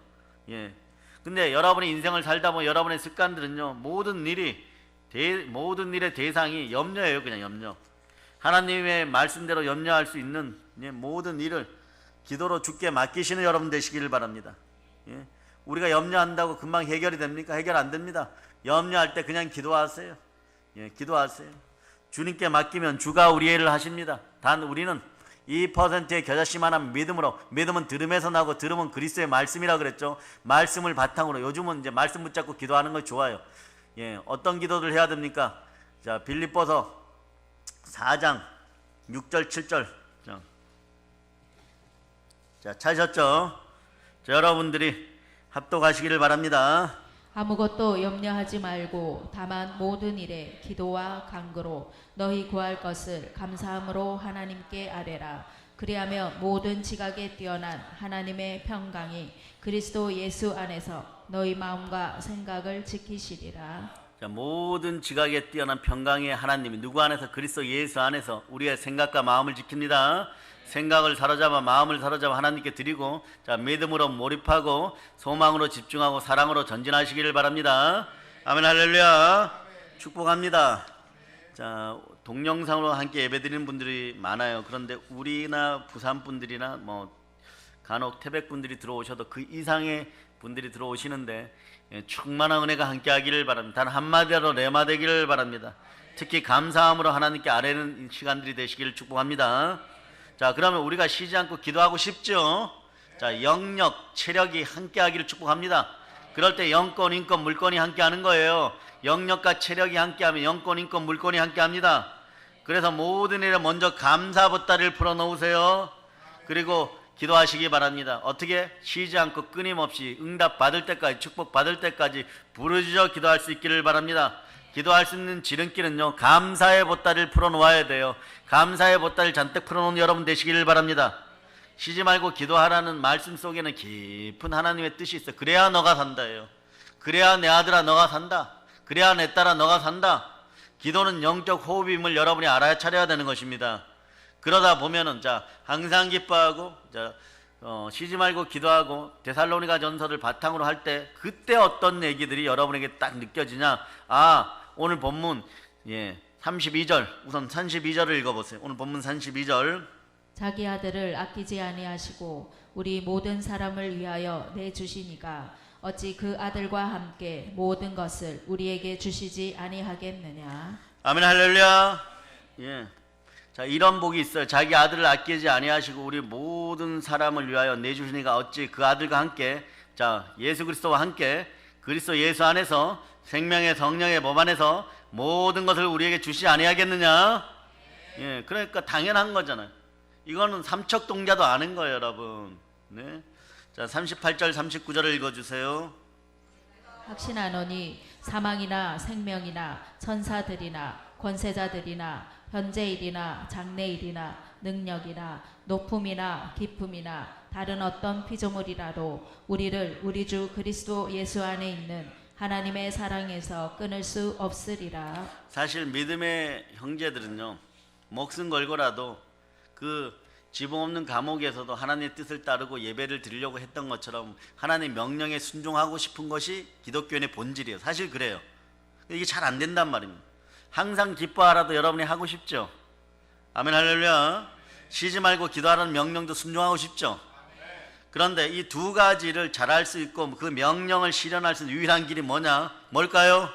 근데 여러분이 인생을 살다 보면 여러분의 습관들은요, 모든 일의 대상이 염려예요. 그냥 염려. 하나님의 말씀대로 염려할 수 있는 모든 일을 기도로 주께 맡기시는 여러분 되시기를 바랍니다. 우리가 염려한다고 금방 해결이 됩니까? 해결 안 됩니다. 염려할 때 그냥 기도하세요. 기도하세요. 주님께 맡기면 주가 우리의 일을 하십니다. 단 우리는 2%의 겨자씨만한 믿음으로, 믿음은 들음에서 나고 들음은 그리스도의 말씀이라 그랬죠. 말씀을 바탕으로, 요즘은 이제 말씀 붙잡고 기도하는 것이 좋아요. 어떤 기도를 해야 됩니까? 자, 빌립보서 4장 6절 7절. 자, 찾으셨죠? 자, 여러분들이 합독하시기를 바랍니다. 아무것도 염려하지 말고 다만 모든 일에 기도와 간구로 너희 구할 것을 감사함으로 하나님께 아뢰라. 그리하면 모든 지각에 뛰어난 하나님의 평강이 그리스도 예수 안에서 너희 마음과 생각을 지키시리라. 자, 모든 지각에 뛰어난 평강의 하나님이 누구 안에서? 그리스도 예수 안에서 우리의 생각과 마음을 지킵니다. 생각을 사로잡아 마음을 사로잡아 하나님께 드리고, 자, 믿음으로 몰입하고 소망으로 집중하고 사랑으로 전진하시기를 바랍니다. 아멘. 할렐루야. 축복합니다. 자, 동영상으로 함께 예배드리는 분들이 많아요. 그런데 우리나 부산 분들이나 뭐 간혹 태백 분들이 들어오셔도 그 이상의 분들이 들어오시는데 충만한 은혜가 함께하기를 바랍니다. 단 한마디로 레마 되기를 바랍니다. 특히 감사함으로 하나님께 아뢰는 시간들이 되시기를 축복합니다. 자, 그러면 우리가 쉬지 않고 기도하고 싶죠? 자, 영력, 체력이 함께하기를 축복합니다. 그럴 때 영권, 인권, 물권이 함께하는 거예요. 영력과 체력이 함께하면 영권, 인권, 물권이 함께합니다. 그래서 모든 일에 먼저 감사 보따리를 풀어놓으세요. 그리고 기도하시기 바랍니다. 어떻게? 쉬지 않고 끊임없이 응답 받을 때까지, 축복 받을 때까지 부르짖어 기도할 수 있기를 바랍니다. 기도할 수 있는 지름길은요, 감사의 보따리를 풀어놓아야 돼요. 감사의 보따리를 잔뜩 풀어놓은 여러분 되시기를 바랍니다. 쉬지 말고 기도하라는 말씀 속에는 깊은 하나님의 뜻이 있어. 그래야 너가 산다예요. 그래야 내 아들아 너가 산다. 그래야 내 딸아 너가 산다. 기도는 영적 호흡임을 여러분이 알아야 차려야 되는 것입니다. 그러다 보면은, 자, 항상 기뻐하고, 자, 쉬지 말고 기도하고 데살로니가 전서를 바탕으로 할 때 그때 어떤 얘기들이 여러분에게 딱 느껴지냐? 아, 오늘 본문 32절, 우선 32절을 읽어보세요. 오늘 본문 32절. 자기 아들을 아끼지 아니하시고 우리 모든 사람을 위하여 내주시니가 어찌 그 아들과 함께 모든 것을 우리에게 주시지 아니하겠느냐. 아멘. 할렐루야. 자, 이런 복이 있어요. 자기 아들을 아끼지 아니하시고 우리 모든 사람을 위하여 내주시니까 어찌 그 아들과 함께, 자, 예수 그리스도와 함께 그리스도 예수 안에서 생명의 성령의 법 안에서 모든 것을 우리에게 주시지 아니하겠느냐. 그러니까 당연한 거잖아요. 이거는 삼척동자도 아는 거예요, 여러분. 자, 38절 39절을 읽어주세요. 확신하노니 사망이나 생명이나 천사들이나 권세자들이나 현재일이나 장래일이나 능력이나 높음이나 깊음이나 다른 어떤 피조물이라도 우리를 우리 주 그리스도 예수 안에 있는 하나님의 사랑에서 끊을 수 없으리라. 사실 믿음의 형제들은요, 목숨 걸고라도 그 지붕 없는 감옥에서도 하나님의 뜻을 따르고 예배를 드리려고 했던 것처럼 하나님의 명령에 순종하고 싶은 것이 기독교인의 본질이에요. 사실 그래요. 이게 잘 안 된단 말입니다. 항상 기뻐하라도 여러분이 하고 싶죠? 아멘 할렐루야. 쉬지 말고 기도하라는 명령도 순종하고 싶죠? 그런데 이 두 가지를 잘할 수 있고 그 명령을 실현할 수 있는 유일한 길이 뭐냐? 뭘까요?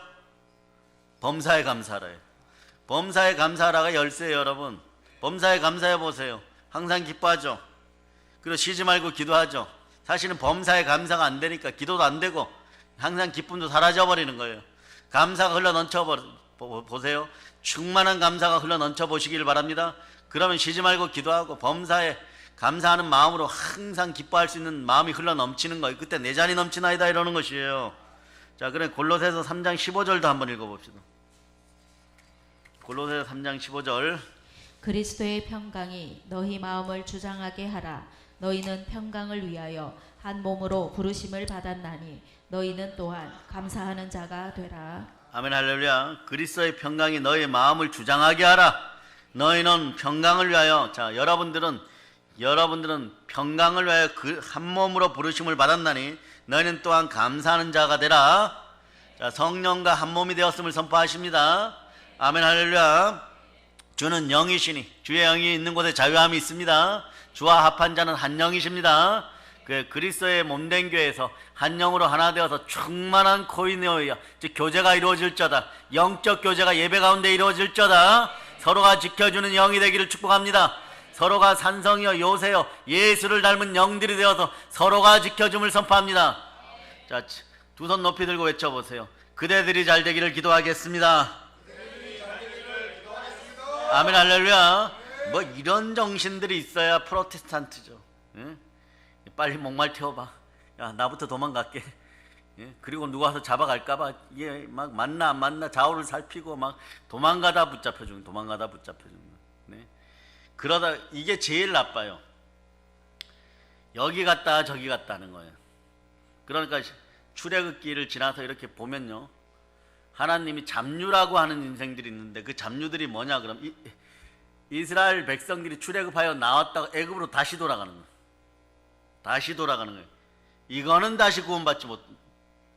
범사에 감사하라예요. 범사에 감사하라가 열쇠예요, 여러분. 범사에 감사해 보세요. 항상 기뻐하죠. 그리고 쉬지 말고 기도하죠. 사실은 범사에 감사가 안 되니까 기도도 안 되고 항상 기쁨도 사라져 버리는 거예요. 감사가 흘러 넘쳐 보세요. 충만한 감사가 흘러 넘쳐 보시길 바랍니다. 그러면 쉬지 말고 기도하고 범사에 감사하는 마음으로 항상 기뻐할 수 있는 마음이 흘러 넘치는 거예요. 그때 내 잔이 넘치나이다 이러는 것이에요. 자, 그래 골로새서 3장 15절도 한번 읽어봅시다. 골로새서 3장 15절. 그리스도의 평강이 너희 마음을 주장하게 하라. 너희는 평강을 위하여 한 몸으로 부르심을 받았나니 너희는 또한 감사하는 자가 되라. 아멘 할렐루야. 그리스도의 평강이 너희 마음을 주장하게 하라. 너희는 평강을 위하여, 자, 여러분들은 평강을 위하여 그 한 몸으로 부르심을 받았나니 너희는 또한 감사하는 자가 되라. 자, 성령과 한 몸이 되었음을 선포하십니다. 아멘 할렐루야. 주는 영이시니 주의 영이 있는 곳에 자유함이 있습니다. 주와 합한 자는 한 영이십니다. 그 그리스도의 몸된 교회에서 한 영으로 하나 되어서 충만한 코이네오야, 즉 교제가 이루어질 자다. 영적 교제가 예배 가운데 이루어질 자다. 서로가 지켜주는 영이 되기를 축복합니다. 서로가 산성이여 요새여 예수를 닮은 영들이 되어서 서로가 지켜줌을 선포합니다. 자, 두 손 높이 들고 외쳐보세요. 그대들이 잘 되기를 기도하겠습니다. 아멘 할렐루야. 뭐 이런 정신들이 있어야 프로테스탄트죠. 예? 빨리 목말 태워봐. 야, 나부터 도망갈게. 예? 그리고 누가 와서 잡아갈까봐 이게 막 만나 안 만나 좌우를 살피고 막 도망가다 붙잡혀 주는, 네? 그러다 이게 제일 나빠요. 여기 갔다 저기 갔다 하는 거예요. 그러니까 출애굽기를 지나서 이렇게 보면요, 하나님이 잡류라고 하는 인생들이 있는데 그 잡류들이 뭐냐 그럼 이스라엘 백성들이 출애굽하여 나왔다가 애굽으로 다시 돌아가는 거예요. 이거는 다시 구원받지 못.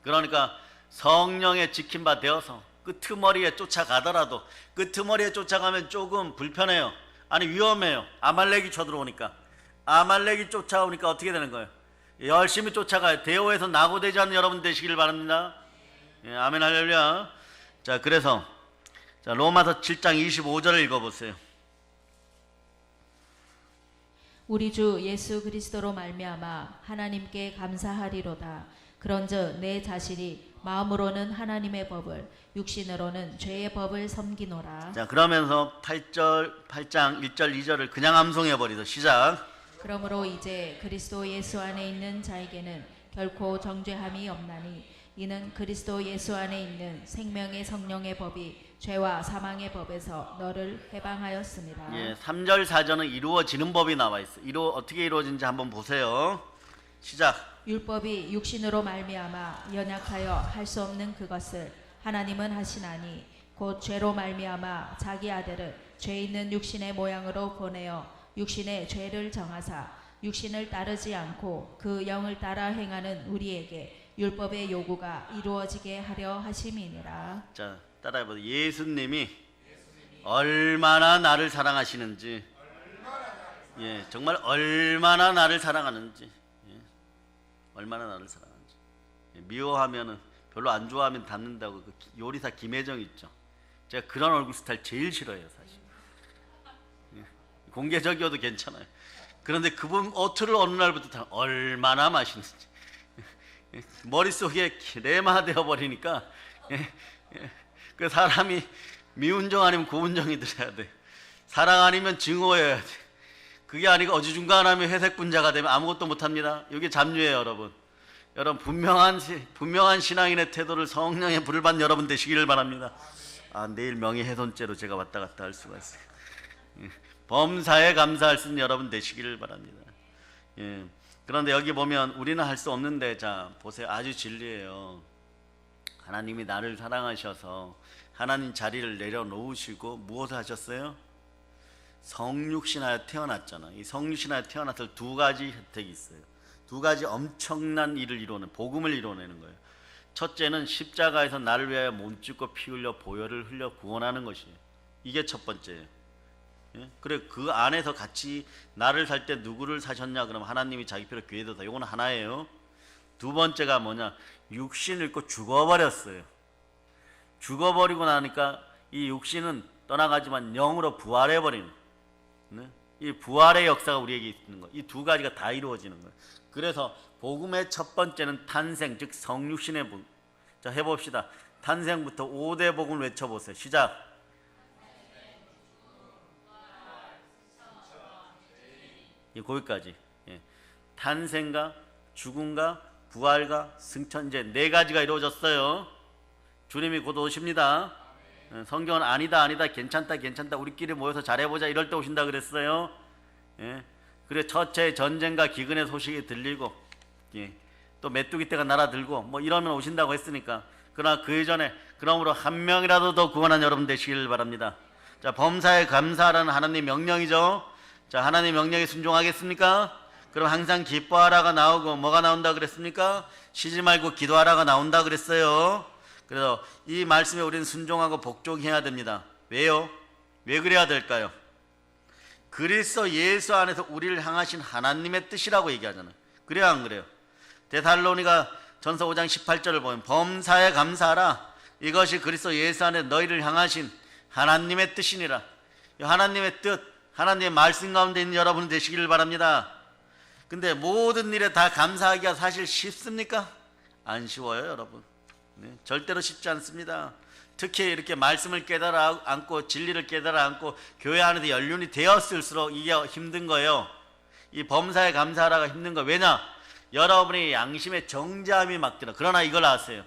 그러니까 성령의 지킴바 되어서 끄트머리에 쫓아가더라도 끄트머리에 쫓아가면 조금 불편해요. 아니 위험해요. 아말렉이 쳐들어오니까. 아말렉이 쫓아오니까 어떻게 되는 거예요? 열심히 쫓아가요. 대오에서 낙오되지 않는 여러분 되시길 바랍니다. 예, 아멘 할렐루야. 자, 그래서 자, 로마서 7장 25절을 읽어보세요. 우리 주 예수 그리스도로 말미암아 하나님께 감사하리로다. 그런즉 내 자신이 마음으로는 하나님의 법을, 육신으로는 죄의 법을 섬기노라. 자, 그러면서 8장 1절 2절을 그냥 암송해 버리죠. 시작. 그러므로 이제 그리스도 예수 안에 있는 자에게는 결코 정죄함이 없나니 이는 그리스도 예수 안에 있는 생명의 성령의 법이 죄와 사망의 법에서 너를 해방하였습니다. 예, 3절 4절은 이루어지는 법이 나와 있어요. 어떻게 이루어진지 한번 보세요. 시작. 율법이 육신으로 말미암아 연약하여 할 수 없는 그것을 하나님은 하시나니 곧 죄로 말미암아 자기 아들을 죄 있는 육신의 모양으로 보내어 육신의 죄를 정하사 육신을 따르지 않고 그 영을 따라 행하는 우리에게 율법의 요구가 이루어지게 하려 하심이니라. 자, 따라해보세요. 예수님이 얼마나 나를 사랑하시는지, 예, 정말 얼마나 나를 사랑하는지, 예, 얼마나 나를 사랑하는지. 예, 미워하면은 별로 안 좋아하면 닫는다고 그 요리사 김혜정 있죠. 제가 그런 얼굴 스타일 제일 싫어해요, 사실. 예, 공개적이어도 괜찮아요. 그런데 그분 어투를 어느 날부터 다 얼마나 맛있는지. 머릿속에 레마되어 버리니까 그 사람이 미운정 아니면 고운정이 들어야 돼. 사랑 아니면 증오여야 돼. 그게 아니고 어지중간하면 회색 분자가 되면 아무것도 못합니다. 이게 잡류예요, 여러분. 여러분 분명한 신앙인의 태도를 성령의 불을 받는 여러분 되시기를 바랍니다. 아, 내일 명예훼손죄로 제가 왔다 갔다 할 수가 있어요. 범사에 감사할 수 있는 여러분 되시기를 바랍니다. 예. 그런데 여기 보면 우리는 할 수 없는데, 자 보세요. 아주 진리예요. 하나님이 나를 사랑하셔서 하나님 자리를 내려놓으시고 무엇을 하셨어요? 성육신하여 태어났잖아. 이 성육신하여 태어났을 두 가지 혜택이 있어요. 두 가지 엄청난 일을 이루는, 복음을 이루어내는 거예요. 첫째는 십자가에서 나를 위하여 몸짓고 피 흘려 보혈을 흘려 구원하는 것이에요. 이게 첫 번째예요. 예? 그래, 그 안에서 같이 나를 살 때 누구를 사셨냐? 그럼 하나님이 자기 피로 교회도 다. 이건 하나예요. 두 번째가 뭐냐? 육신을 입고 죽어버렸어요. 죽어버리고 나니까 이 육신은 떠나가지만 영으로 부활해버리는, 네? 이 부활의 역사가 우리에게 있는 거예요. 이 두 가지가 다 이루어지는 거예요. 그래서 복음의 첫 번째는 탄생, 즉 성육신의 복음. 자, 해봅시다. 탄생부터 5대 복음을 외쳐보세요. 시작. 거기까지. 예. 탄생과 죽음과 부활과 승천, 이제 네 가지가 이루어졌어요. 주님이 곧 오십니다. 성경은 아니다 괜찮다 우리끼리 모여서 잘해보자 이럴 때 오신다 그랬어요. 예. 그래, 첫째 전쟁과 기근의 소식이 들리고, 예, 또 메뚜기 떼가 날아들고 뭐 이러면 오신다고 했으니까. 그러나 그 이전에 그러므로 한 명이라도 더 구원한 여러분 되시길 바랍니다. 자, 범사에 감사하라는 하나님 명령이죠. 자, 하나님 명령에 순종하겠습니까? 그럼 항상 기뻐하라가 나오고 뭐가 나온다 그랬습니까? 쉬지 말고 기도하라가 나온다 그랬어요. 그래서 이 말씀에 우리는 순종하고 복종해야 됩니다. 왜요? 왜 그래야 될까요? 그리스도 예수 안에서 우리를 향하신 하나님의 뜻이라고 얘기하잖아요. 그래요, 안 그래요? 데살로니가 전서 5장 18절을 보면 범사에 감사하라. 이것이 그리스도 예수 안에 너희를 향하신 하나님의 뜻이니라. 하나님의 뜻, 하나님의 말씀 가운데 있는 여러분 되시기를 바랍니다. 근데 모든 일에 다 감사하기가 사실 쉽습니까? 안 쉬워요, 여러분. 네, 절대로 쉽지 않습니다. 특히 이렇게 말씀을 깨달아 안고 진리를 깨달아 안고 교회 안에서 연륜이 되었을수록 이게 힘든 거예요. 이 범사에 감사하라가 힘든 거. 왜냐? 여러분의 양심의 정죄함이 맡기라. 그러나 이걸 아세요.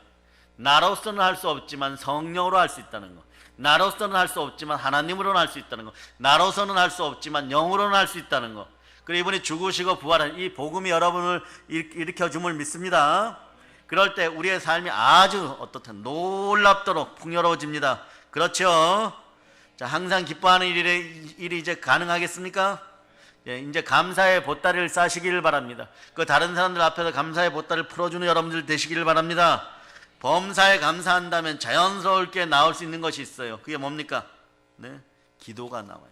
나로서는 할 수 없지만 성령으로 할 수 있다는 거. 나로서는 할 수 없지만 하나님으로는 할 수 있다는 거. 나로서는 할 수 없지만 영으로는 할 수 있다는 거. 그리고 이분이 죽으시고 부활한 이 복음이 여러분을 일으켜 줌을 믿습니다. 그럴 때 우리의 삶이 아주 어떻든 놀랍도록 풍요로워집니다. 그렇죠? 자, 항상 기뻐하는 일이 이제 가능하겠습니까? 예, 이제 감사의 보따리를 싸시기를 바랍니다. 그 다른 사람들 앞에서 감사의 보따리를 풀어주는 여러분들 되시기를 바랍니다. 범사에 감사한다면 자연스럽게 나올 수 있는 것이 있어요. 그게 뭡니까? 네, 기도가 나와요.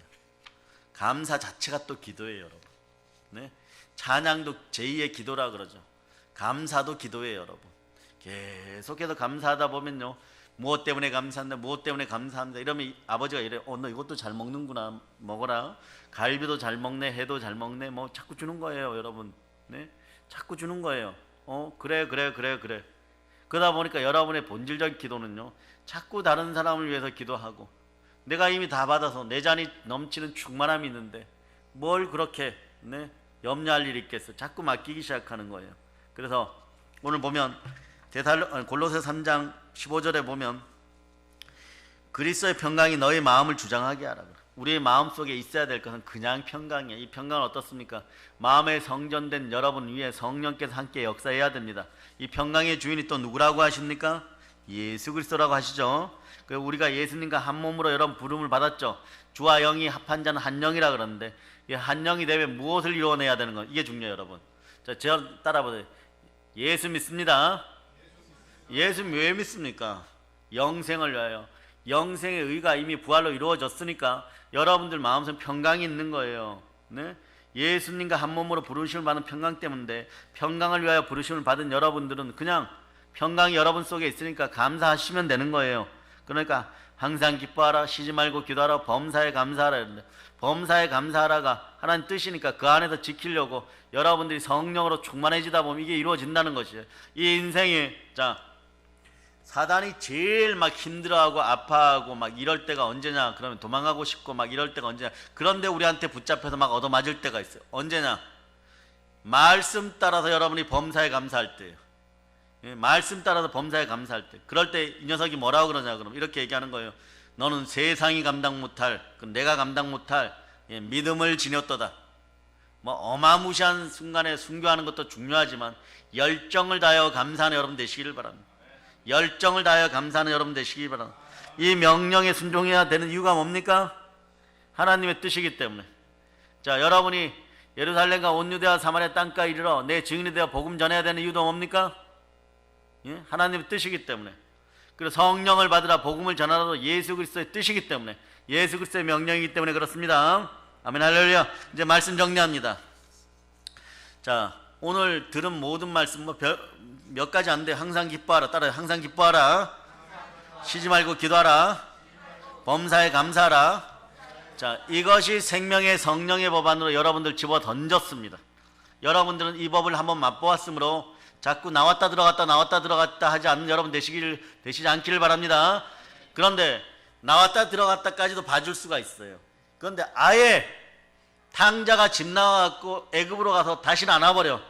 감사 자체가 또 기도예요, 여러분. 네, 찬양도 제2의 기도라 그러죠. 감사도 기도예요, 여러분. 계속해서 감사하다 보면요, 무엇 때문에 감사한다, 무엇 때문에 감사합니다. 이러면 아버지가 이래, 너 이것도 잘 먹는구나, 먹어라. 갈비도 잘 먹네, 해도 잘 먹네, 뭐 자꾸 주는 거예요, 여러분. 네, 자꾸 주는 거예요. 그래. 그러다 보니까 여러분의 본질적인 기도는요, 자꾸 다른 사람을 위해서 기도하고, 내가 이미 다 받아서 내 잔이 넘치는 충만함이 있는데 뭘 그렇게, 네, 염려할 일이 있겠어. 자꾸 맡기기 시작하는 거예요. 그래서 오늘 보면 골로새 3장 15절에 보면 그리스도의 평강이 너희 마음을 주장하게 하라. 우리의 마음속에 있어야 될 것은 그냥 평강이에요. 이 평강은 어떻습니까? 마음에 성전된 여러분 위에 성령께서 함께 역사해야 됩니다. 이 평강의 주인이 또 누구라고 하십니까? 예수 그리스도라고 하시죠. 우리가 예수님과 한 몸으로 여러분 부름을 받았죠. 주와 영이 합한 자는 한 영이라 그러는데, 이 한 영이 되면 무엇을 이루어내야 되는 거, 이게 중요해요, 여러분. 자, 저 따라보세요. 예수 믿습니다. 예수 왜 믿습니까? 영생을 위하여. 영생의 의가 이미 부활로 이루어졌으니까 여러분들 마음속에 평강이 있는 거예요. 네? 예수님과 한 몸으로 부르심을 받은 평강 때문에, 평강을 위하여 부르심을 받은 여러분들은 그냥 평강이 여러분 속에 있으니까 감사하시면 되는 거예요. 그러니까 항상 기뻐하라, 쉬지 말고 기도하라, 범사에 감사하라 했는데, 범사에 감사하라가 하나님 뜻이니까 그 안에서 지키려고 여러분들이 성령으로 충만해지다 보면 이게 이루어진다는 것이에요. 이 인생이, 자, 사단이 제일 막 힘들어하고 아파하고 막 이럴 때가 언제냐? 그러면 도망가고 싶고 막 이럴 때가 언제냐? 그런데 우리한테 붙잡혀서 막 얻어맞을 때가 있어요. 언제냐? 말씀 따라서 여러분이 범사에 감사할 때예요. 예, 말씀 따라서 범사에 감사할 때. 그럴 때 이 녀석이 뭐라고 그러냐? 그럼 이렇게 얘기하는 거예요. 너는 세상이 감당 못할, 내가 감당 못할 예, 믿음을 지녔도다. 뭐 어마무시한 순간에 순교하는 것도 중요하지만 열정을 다하여 감사하는 여러분 되시기를 바랍니다. 열정을 다하여 감사하는 여러분 되시기 바랍니다. 이 명령에 순종해야 되는 이유가 뭡니까? 하나님의 뜻이기 때문에. 자, 여러분이 예루살렘과 온 유대와 사마리아 땅까지 이르러 내 증인이 되어 복음 전해야 되는 이유도 뭡니까? 예? 하나님의 뜻이기 때문에. 그리고 성령을 받으라 복음을 전하라도 예수 그리스도의 뜻이기 때문에, 예수 그리스도의 명령이기 때문에 그렇습니다. 아멘 할렐루야. 이제 말씀 정리합니다. 자, 오늘 들은 모든 말씀 몇 가지 안 돼. 항상 기뻐하라. 따라요. 항상 기뻐하라. 쉬지 말고 기도하라. 범사에 감사하라. 자, 이것이 생명의 성령의 법안으로 여러분들 집어 던졌습니다. 여러분들은 이 법을 한번 맛보았으므로 자꾸 나왔다 들어갔다 하지 않는 여러분 되시지 않기를 바랍니다. 그런데 나왔다 들어갔다까지도 봐줄 수가 있어요. 그런데 아예 탕자가 집 나와갖고 애굽으로 가서 다시는 안 와버려.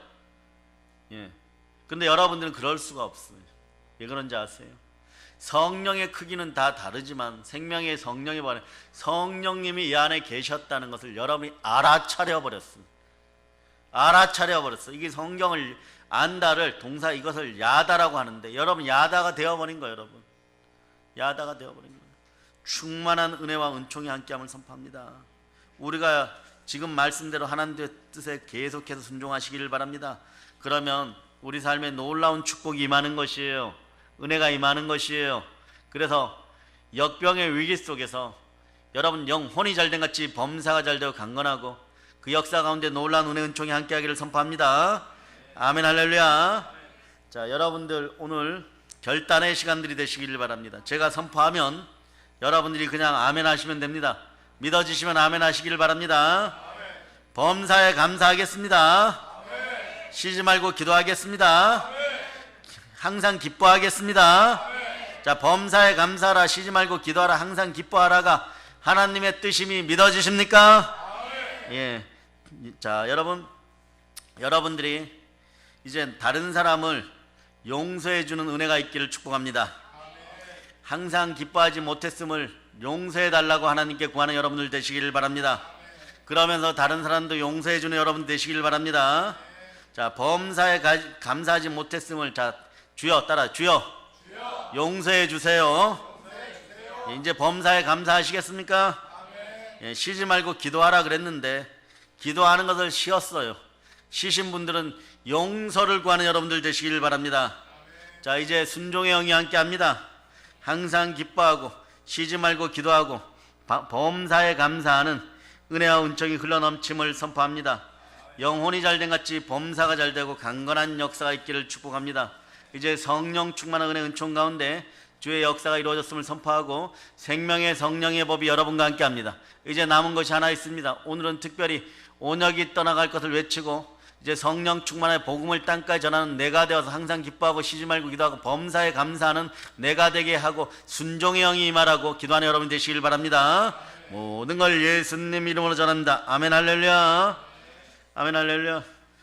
예. 근데 여러분들은 그럴 수가 없어요. 왜 그런지 아세요? 성령의 크기는 다 다르지만 생명의 성령의 반에 성령님이 이 안에 계셨다는 것을 여러분이 알아차려 버렸어요. 알아차려 버렸어. 이게 성경을 안다를 동사 이것을 야다라고 하는데 여러분 야다가 되어버린 거예요. 여러분 야다가 되어버린 거예요. 충만한 은혜와 은총이 함께함을 선포합니다. 우리가 지금 말씀대로 하나님의 뜻에 계속해서 순종하시기를 바랍니다. 그러면 우리 삶에 놀라운 축복이 임하는 것이에요. 은혜가 임하는 것이에요. 그래서 역병의 위기 속에서 여러분 영혼이 잘된 같이 범사가 잘되고 강건하고 그 역사 가운데 놀라운 은혜 은총이 함께하기를 선포합니다. 아멘 할렐루야. 자, 여러분들 오늘 결단의 시간들이 되시기를 바랍니다. 제가 선포하면 여러분들이 그냥 아멘 하시면 됩니다. 믿어지시면 아멘 하시기를 바랍니다. 범사에 감사하겠습니다. 쉬지 말고 기도하겠습니다. 항상 기뻐하겠습니다. 자, 범사에 감사하라, 쉬지 말고 기도하라, 항상 기뻐하라가 하나님의 뜻임이 믿어지십니까? 예. 자, 여러분들이 이제 다른 사람을 용서해 주는 은혜가 있기를 축복합니다. 항상 기뻐하지 못했음을 용서해 달라고 하나님께 구하는 여러분들 되시기를 바랍니다. 그러면서 다른 사람도 용서해 주는 여러분 되시기를 바랍니다. 자, 범사에 감사하지 못했음을 자, 주여 따라 주여 용서해 주세요. 예, 이제 범사에 감사하시겠습니까? 예, 쉬지 말고 기도하라 그랬는데 기도하는 것을 쉬었어요. 쉬신 분들은 용서를 구하는 여러분들 되시길 바랍니다. 자, 이제 순종의 영이 함께합니다. 항상 기뻐하고 쉬지 말고 기도하고 범사에 감사하는 은혜와 은총이 흘러넘침을 선포합니다. 영혼이 잘된 같이 범사가 잘되고 강건한 역사가 있기를 축복합니다. 이제 성령 충만한 은혜 은총 가운데 주의 역사가 이루어졌음을 선포하고 생명의 성령의 법이 여러분과 함께합니다. 이제 남은 것이 하나 있습니다. 오늘은 특별히 온역이 떠나갈 것을 외치고 이제 성령 충만의 복음을 땅까지 전하는 내가 되어서 항상 기뻐하고 쉬지 말고 기도하고 범사에 감사하는 내가 되게 하고 순종의 영이 임하라고 기도하는 여러분 되시길 바랍니다. 모든 걸 예수님 이름으로 전합니다. 아멘 할렐루야. 아멘 할렐루야.